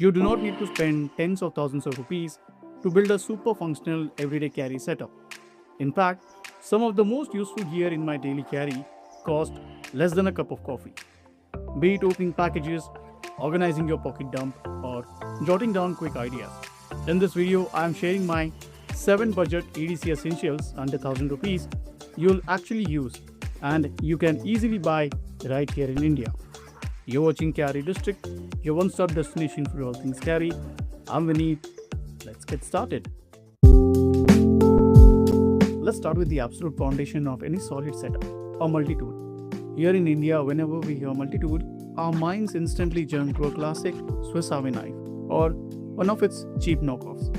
You do not need to spend tens of thousands of rupees to build a super functional everyday carry setup. In fact, some of the most useful gear in my daily carry cost less than a cup of coffee. Be it opening packages, organizing your pocket dump, or jotting down quick ideas. In this video, I am sharing my 7 budget EDC essentials under 1000 rupees you'll actually use and you can easily buy right here in India. You're watching Carry District, your one-stop destination for all things carry. I'm Vineet. Let's get started. Let's start with the absolute foundation of any solid setup, a multi-tool. Here in India, whenever we hear multi-tool, our minds instantly jump to a classic Swiss Army knife or one of its cheap knockoffs.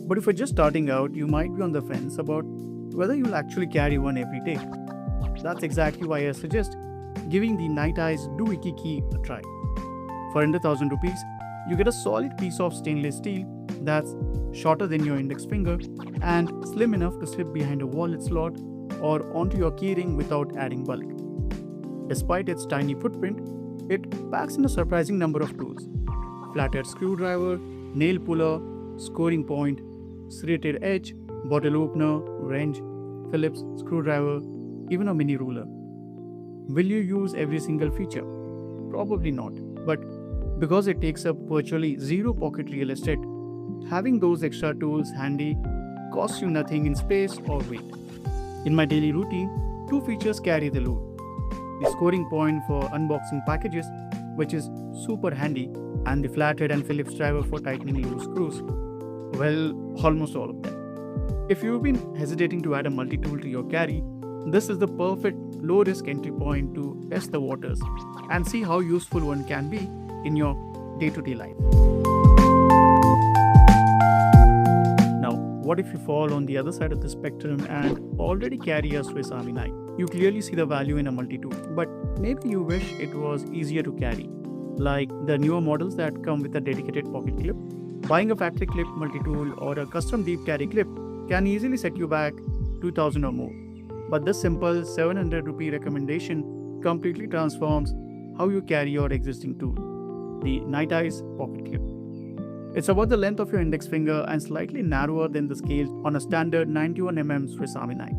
But if you're just starting out, you might be on the fence about whether you'll actually carry one every day. That's exactly why I suggest giving the Nite Ize Doochickey a try. For under 1000 rupees, you get a solid piece of stainless steel that's shorter than your index finger and slim enough to slip behind a wallet slot or onto your keyring without adding bulk. Despite its tiny footprint, it packs in a surprising number of tools: flathead screwdriver, nail puller, scoring point, serrated edge, bottle opener, wrench, Phillips screwdriver, even a mini ruler. Will you use every single feature? Probably not, but because it takes up virtually zero pocket real estate, having those extra tools handy costs you nothing in space or weight. In my daily routine, 2 features carry the load: the scoring point for unboxing packages, which is super handy, and the flathead and Phillips driver for tightening loose screws. Well, almost all of them. If you've been hesitating to add a multi-tool to your carry, this is the perfect low-risk entry point to test the waters and see how useful one can be in your day-to-day life. Now, what if you fall on the other side of the spectrum and already carry a Swiss Army knife? You clearly see the value in a multi-tool, but maybe you wish it was easier to carry, like the newer models that come with a dedicated pocket clip. Buying a factory clip multi-tool or a custom deep carry clip can easily set you back 2000 or more. But this simple 700 rupee recommendation completely transforms how you carry your existing tool, the Nite Ize pocket clip. It's about the length of your index finger and slightly narrower than the scales on a standard 91mm Swiss Army knife.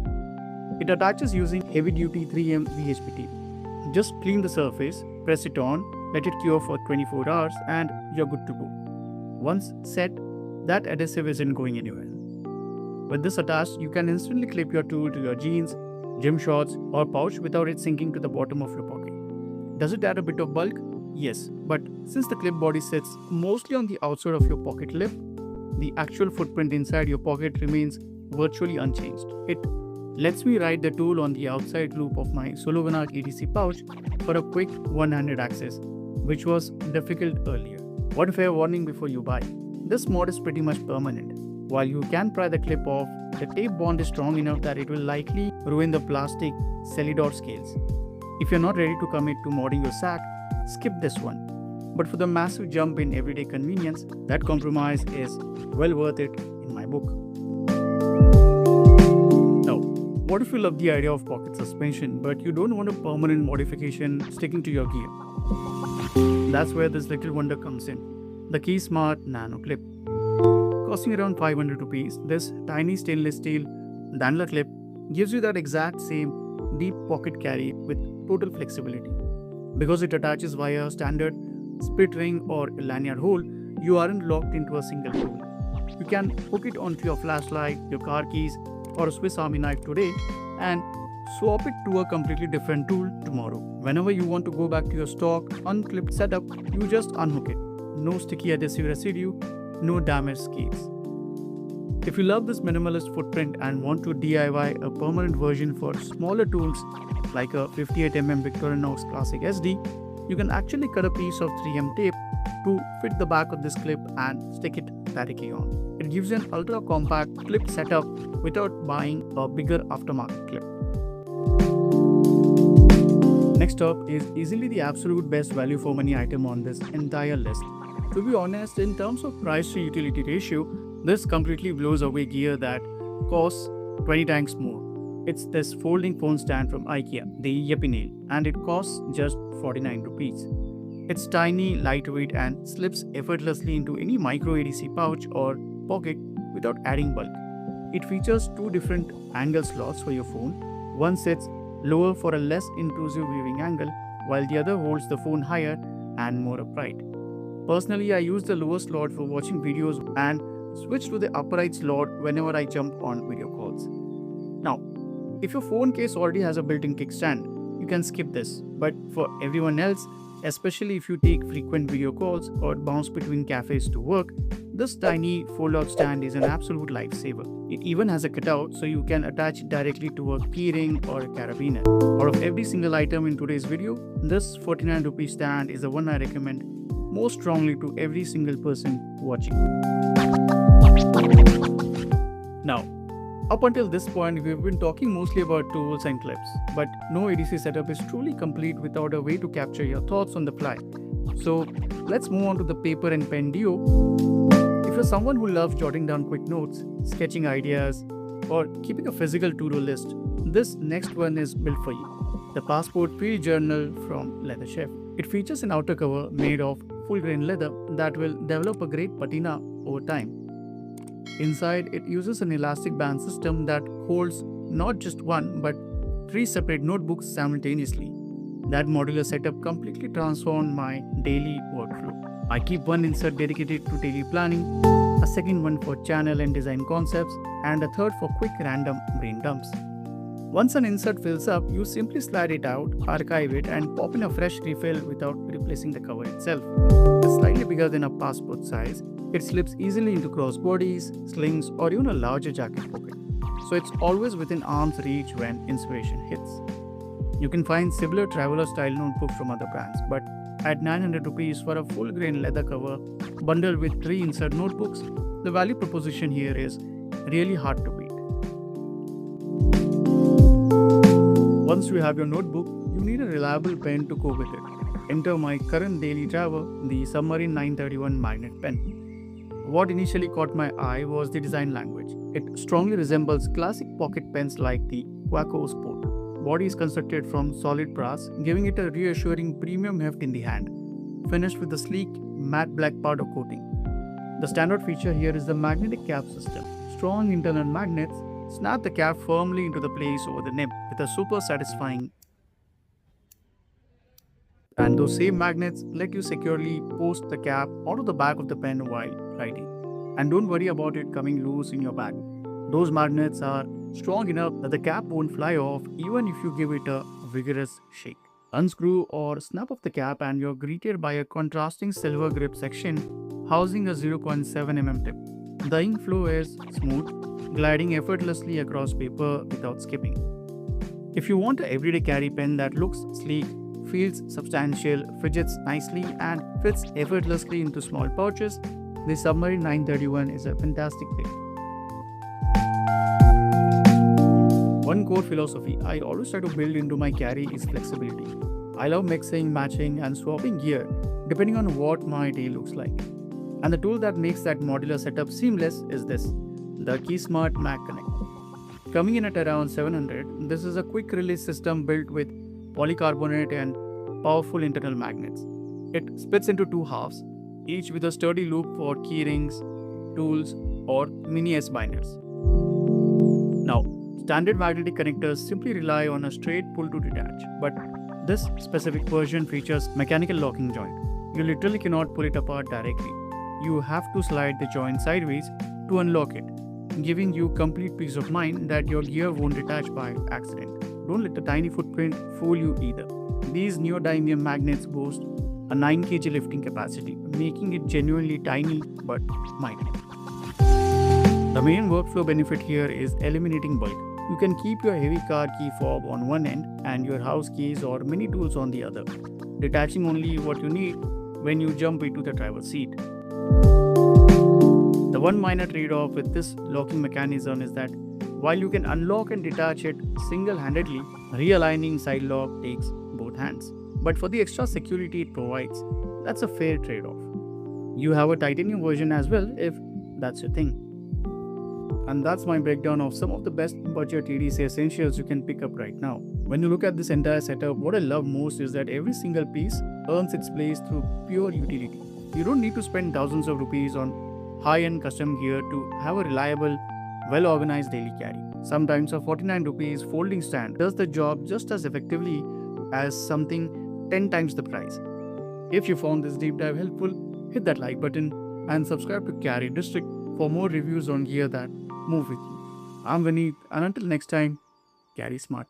It attaches using heavy-duty 3M VHP tape. Just clean the surface, press it on, let it cure for 24 hours and you're good to go. Once set, that adhesive isn't going anywhere. With this attached, you can instantly clip your tool to your jeans, gym shorts, or pouch without it sinking to the bottom of your pocket. Does it add a bit of bulk? Yes, but since the clip body sits mostly on the outside of your pocket lip, the actual footprint inside your pocket remains virtually unchanged. It lets me ride the tool on the outside loop of my Submarine EDC pouch for a quick one-handed access, which was difficult earlier. One fair warning before you buy: this mod is pretty much permanent. While you can pry the clip off, the tape bond is strong enough that it will likely ruin the plastic Celidor scales. If you're not ready to commit to modding your sack, skip this one. But for the massive jump in everyday convenience, that compromise is well worth it in my book. Now, what if you love the idea of pocket suspension, but you don't want a permanent modification sticking to your gear? That's where this little wonder comes in: the Key Smart Nano Clip. Costing around 500 rupees, this tiny stainless steel Dandler clip gives you that exact same deep pocket carry with total flexibility. Because it attaches via a standard split ring or lanyard hole, you aren't locked into a single tool. You can hook it onto your flashlight, your car keys, or a Swiss Army knife today and swap it to a completely different tool tomorrow. Whenever you want to go back to your stock unclipped setup, you just unhook it. No sticky adhesive residue, no damaged scales. If you love this minimalist footprint and want to DIY a permanent version for smaller tools like a 58mm Victorinox Classic SD, you can actually cut a piece of 3M tape to fit the back of this clip and stick it directly on. It gives you an ultra compact clip setup without buying a bigger aftermarket clip. Next up is easily the absolute best value for money item on this entire list. To be honest, in terms of price to utility ratio, this completely blows away gear that costs 20 times more. It's this folding phone stand from IKEA, the Yippee Nail, and it costs just 49 rupees. It's tiny, lightweight, and slips effortlessly into any micro EDC pouch or pocket without adding bulk. It features two different angle slots for your phone. One sits lower for a less intrusive viewing angle, while the other holds the phone higher and more upright. Personally, I use the lower slot for watching videos and switch to the upright slot whenever I jump on video calls. Now, if your phone case already has a built-in kickstand, you can skip this. But for everyone else, especially if you take frequent video calls or bounce between cafes to work, this tiny fold-out stand is an absolute lifesaver. It even has a cutout so you can attach it directly to a keyring or a carabiner. Out of every single item in today's video, this 49 rupee stand is the one I recommend most strongly to every single person watching. Now, up until this point, we've been talking mostly about tools and clips, but no EDC setup is truly complete without a way to capture your thoughts on the fly. So let's move on to the paper and pen duo. If you're someone who loves jotting down quick notes, sketching ideas, or keeping a physical to-do list, this next one is built for you. The Passport Field Journal from Leatherchef. It features an outer cover made of full-grain leather that will develop a great patina over time. Inside, it uses an elastic band system that holds not just one but 3 separate notebooks simultaneously. That modular setup completely transformed my daily workflow. I keep one insert dedicated to daily planning, a second one for channel and design concepts, and a third for quick random brain dumps. Once an insert fills up, you simply slide it out, archive it, and pop in a fresh refill without replacing the cover itself. It's slightly bigger than a passport size. It slips easily into crossbodies, slings, or even a larger jacket pocket. So it's always within arm's reach when inspiration hits. You can find similar traveler style notebooks from other brands, but at 900 rupees for a full grain leather cover bundled with 3 insert notebooks, the value proposition here is really hard to beat. Once you have your notebook, you need a reliable pen to go with it. Enter my current daily travel, the Submarine 931 magnet pen. What initially caught my eye was the design language. It strongly resembles classic pocket pens like the Quaco Sport. Body is constructed from solid brass, giving it a reassuring premium heft in the hand, finished with a sleek matte black powder coating. The standout feature here is the magnetic cap system. Strong internal magnets snap the cap firmly into the place over the nib with a super satisfying. And those same magnets let you securely post the cap onto the back of the pen while writing. And don't worry about it coming loose in your bag. Those magnets are strong enough that the cap won't fly off even if you give it a vigorous shake. Unscrew or snap off the cap and you're greeted by a contrasting silver grip section housing a 0.7 mm tip. The ink flow is smooth, gliding effortlessly across paper without skipping. If you want an everyday carry pen that looks sleek, feels substantial, fidgets nicely, and fits effortlessly into small pouches, the Submarine 931 is a fantastic pick. One core philosophy I always try to build into my carry is flexibility. I love mixing, matching, and swapping gear depending on what my day looks like. And the tool that makes that modular setup seamless is this, the Smart Magconnect. Coming in at around 700, this is a quick release system built with polycarbonate and powerful internal magnets. It splits into 2 halves, each with a sturdy loop for keyrings, tools, or mini S-binders. Now, standard magnetic connectors simply rely on a straight pull to detach, but this specific version features mechanical locking joint. You literally cannot pull it apart directly. You have to slide the joint sideways to unlock it, giving you complete peace of mind that your gear won't detach by accident. Don't let the tiny footprint fool you either. These neodymium magnets boast a 9 kg lifting capacity, making it genuinely tiny but mighty. The main workflow benefit here is eliminating bulk. You can keep your heavy car key fob on one end and your house keys or mini tools on the other, detaching only what you need when you jump into the driver's seat. The one minor trade-off with this locking mechanism is that while you can unlock and detach it single-handedly, realigning side lock takes both hands. But for the extra security it provides, that's a fair trade-off. You have a titanium version as well if that's your thing. And that's my breakdown of some of the best budget EDC essentials you can pick up right now. When you look at this entire setup, what I love most is that every single piece earns its place through pure utility. You don't need to spend thousands of rupees on high-end custom gear to have a reliable, well-organized daily carry. Sometimes a 49 rupees folding stand does the job just as effectively as something 10 times the price. If you found this deep dive helpful, hit that like button and subscribe to Carry District for more reviews on gear that move with you. I'm Vineet, and until next time, carry smart.